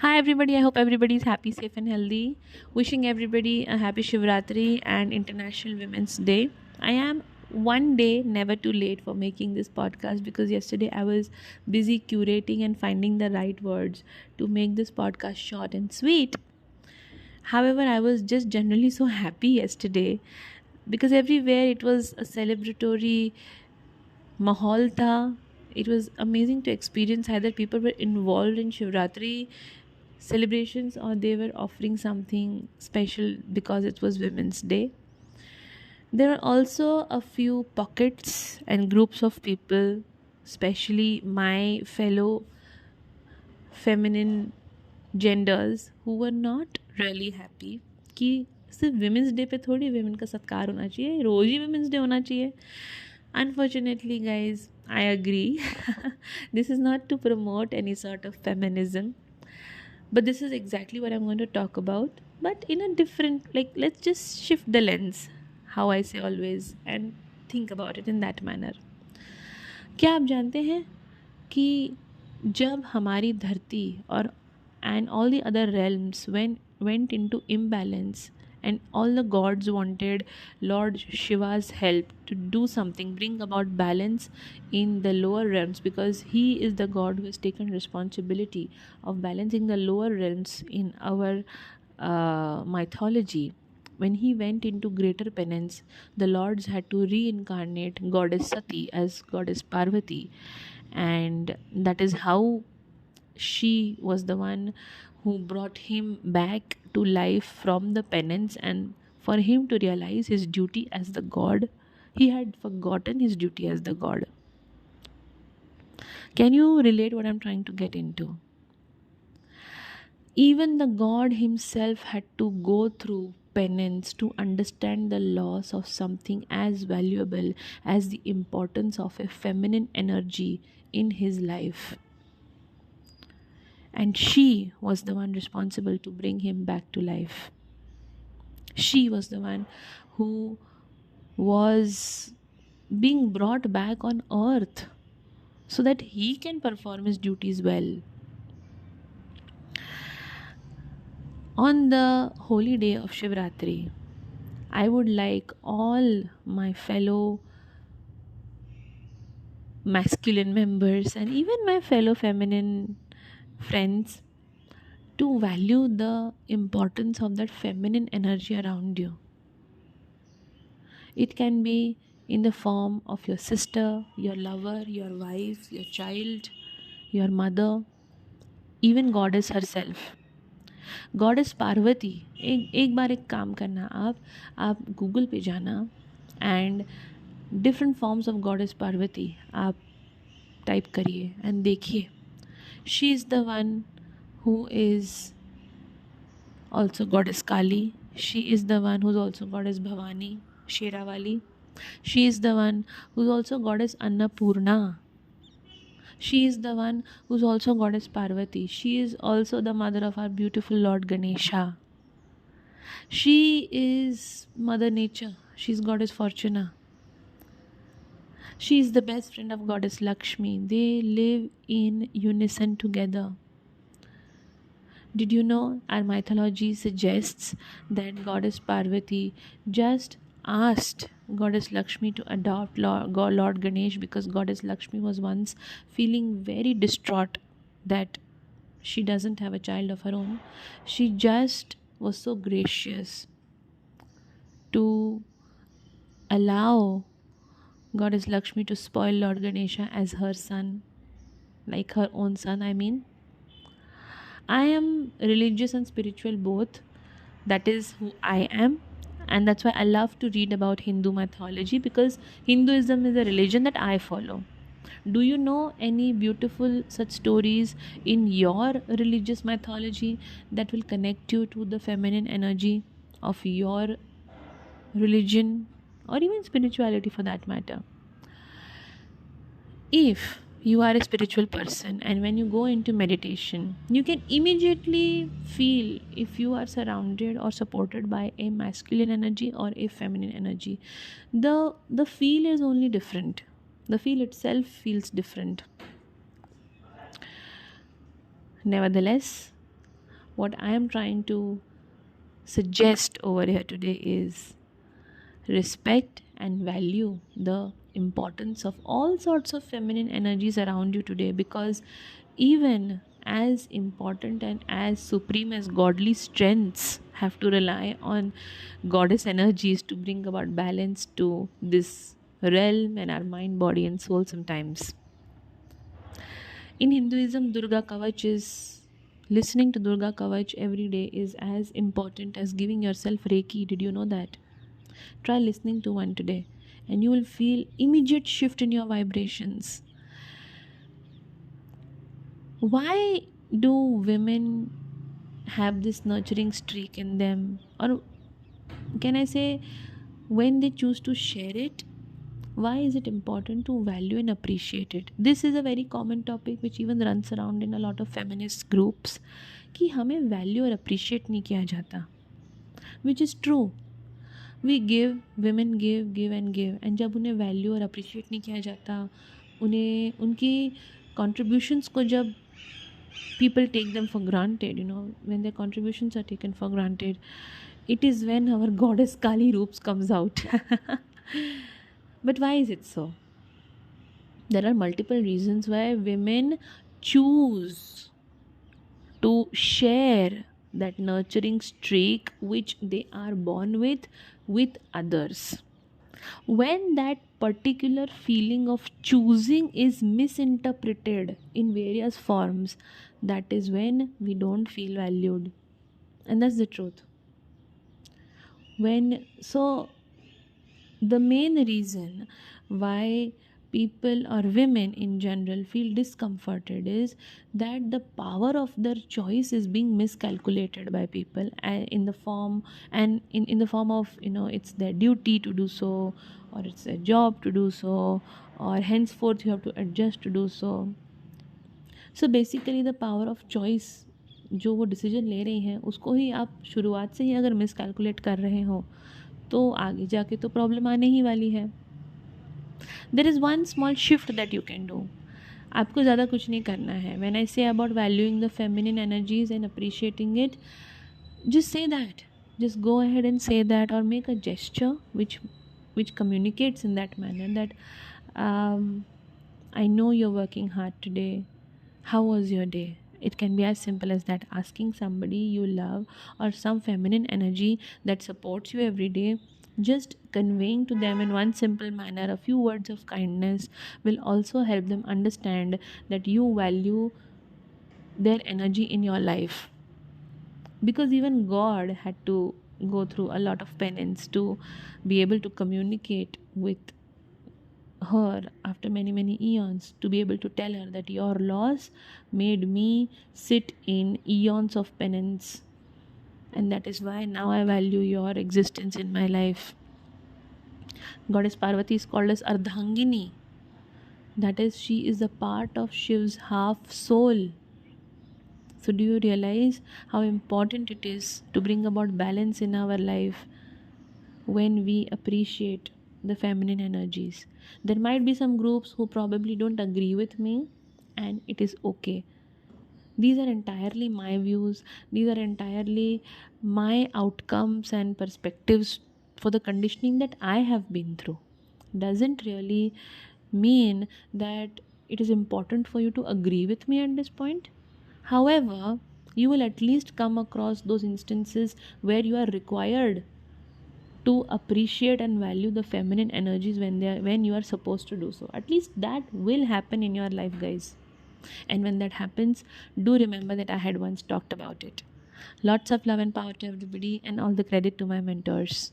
Hi everybody, I hope everybody is happy, safe and healthy. Wishing everybody a happy Shivratri and International Women's Day. I am one day never too late for making this podcast because yesterday I was busy curating and finding the right words to make this podcast short and sweet. However, I was just generally so happy yesterday because everywhere it was a celebratory mahal tha. It was amazing to experience either people were involved in Shivratri celebrations or they were offering something special because it was Women's Day. There are also a few pockets and groups of people, especially my fellow feminine genders, who were not really happy कि सिर्फ women's day पे थोड़ी women का सत्कार होना चाहिए, रोज ही women's day होना चाहिए. Unfortunately, guys, I agree. This is not to promote any sort of feminism, but this is exactly what I'm going to talk about, but in a different, like, let's just shift the lens, how I say always, and think about it in that manner. क्या आप जानते हैं कि जब हमारी धरती और and all the other realms went into imbalance and all the gods wanted Lord Shiva's help to do something, bring about balance in the lower realms, because he is the god who has taken responsibility of balancing the lower realms in our mythology. When he went into greater penance, the lords had to reincarnate goddess Sati as goddess Parvati, and that is how she was the one who brought him back to life from the penance, and for him to realize his duty as the god, he had forgotten his duty as the god. Can you relate what I'm trying to get into? Even the god himself had to go through penance to understand the loss of something as valuable as the importance of a feminine energy in his life. And she was the one responsible to bring him back to life. She was the one who was being brought back on earth so that he can perform his duties well. On the holy day of Shivratri, I would like all my fellow masculine members and even my fellow feminine friends to value the importance of that feminine energy around you. It can be in the form of your sister, your lover, your wife, your child, your mother, even goddess herself. Goddess Parvati, एक बार एक काम करना, आप Google पे जाना and different forms of goddess Parvati आप type करिए and देखिए. She is the one who is also goddess Kali. She is the one who's also goddess Bhavani, Sherawali. She is the one who's also goddess Annapurna. She is the one who's also goddess Parvati. She is also the mother of our beautiful Lord Ganesha. She is Mother Nature. She's goddess Fortuna. She is the best friend of goddess Lakshmi. They live in unison together. Did you know our mythology suggests that goddess Parvati just asked goddess Lakshmi to adopt Lord Ganesh because goddess Lakshmi was once feeling very distraught that she doesn't have a child of her own. She just was so gracious to allow goddess Lakshmi to spoil Lord Ganesha as her son, like her own son, I mean. I am religious and spiritual both. That is who I am. And that's why I love to read about Hindu mythology, because Hinduism is a religion that I follow. Do you know any beautiful such stories in your religious mythology that will connect you to the feminine energy of your religion or even spirituality for that matter? If you are a spiritual person and when you go into meditation, you can immediately feel if you are surrounded or supported by a masculine energy or a feminine energy. The feel is only different. The feel itself feels different. Nevertheless, What I am trying to suggest over here today is respect and value the importance of all sorts of feminine energies around you today, because even as important and as supreme as godly strengths have to rely on goddess energies to bring about balance to this realm and our mind, body, and soul sometimes. In Hinduism, Durga Kavach is listening to Durga Kavach every day is as important as giving yourself Reiki. Did you know that? Try listening to one today and you will feel immediate shift in your vibrations. Why do women have this nurturing streak in them? Or can I say, when they choose to share it, why is it important to value and appreciate it? This is a very common topic which even runs around in a lot of feminist groups, कि हमें value और appreciate नहीं किया जाता, which is true. We give, women give and give, and जब उन्हें value और appreciate नहीं किया जाता, उन्हें उनकी contributions को जब people take them for granted, when their contributions are taken for granted, it is when our goddess Kali Roops comes out. But why is it so? There are multiple reasons why women choose to share that nurturing streak which they are born with others. When that particular feeling of choosing is misinterpreted in various forms, that is when we don't feel valued. And that's the truth. The main reason why people or women in general feel discomforted is that the power of their choice is being miscalculated by people, in the form of it's their duty to do so, or it's their job to do so, or henceforth you have to adjust to do so. So basically the power of choice, जो वो decision ले रही हैं, उसको ही आप शुरुआत से ही अगर मिसकैलकुलेट कर रहे हो तो आगे जाके तो प्रॉब्लम आने ही वाली है. There is one small shift that you can do. आपको ज़्यादा कुछ नहीं करना है. When I say about valuing the feminine energies and appreciating it, just say that, just go ahead and say that, or make a gesture which communicates in that manner that I know you're working hard today. How was your day? It can be as simple as that. Asking somebody you love or some feminine energy that supports you every day, just conveying to them in one simple manner a few words of kindness will also help them understand that you value their energy in your life. Because even God had to go through a lot of penance to be able to communicate with her after many eons, to be able to tell her that your loss made me sit in eons of penance, and that is why now I value your existence in my life. Goddess Parvati is called as Ardhangini, that is, she is a part of Shiv's half soul. So do you realize how important it is to bring about balance in our life when we appreciate the feminine energies? There might be some groups who probably don't agree with me, and it is okay. These are entirely my views. These are entirely my outcomes and perspectives for the conditioning that I have been through. Doesn't really mean that it is important for you to agree with me at this point. However, you will at least come across those instances where you are required to appreciate and value the feminine energies when you are supposed to do so. At least that will happen in your life, guys. And when that happens, do remember that I had once talked about it. Lots of love and power to everybody, and all the credit to my mentors.